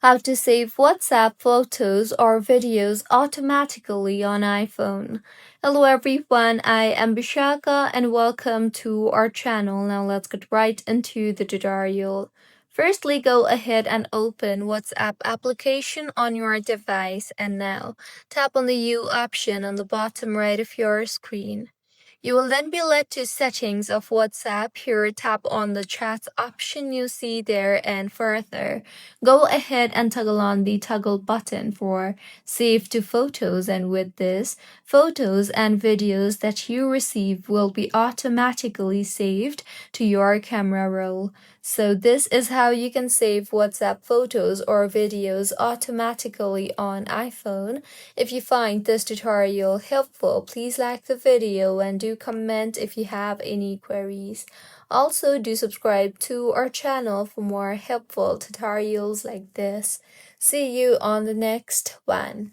How to save WhatsApp photos or videos automatically on iPhone. Hello everyone, I am Bishaka and welcome to our channel. Now let's get right into the tutorial. Firstly, go ahead and open WhatsApp application on your device and now tap on the U option on the bottom right of your screen. You will then be led to settings of WhatsApp. Here, tap on the chat option you see there and further. Go ahead and toggle on the toggle button for save to photos, and with this, photos and videos that you receive will be automatically saved to your camera roll. So this is how you can save WhatsApp photos or videos automatically on iPhone. If you find this tutorial helpful, please like the video and do comment if you have any queries. Also, do subscribe to our channel for more helpful tutorials like this. See you on the next one.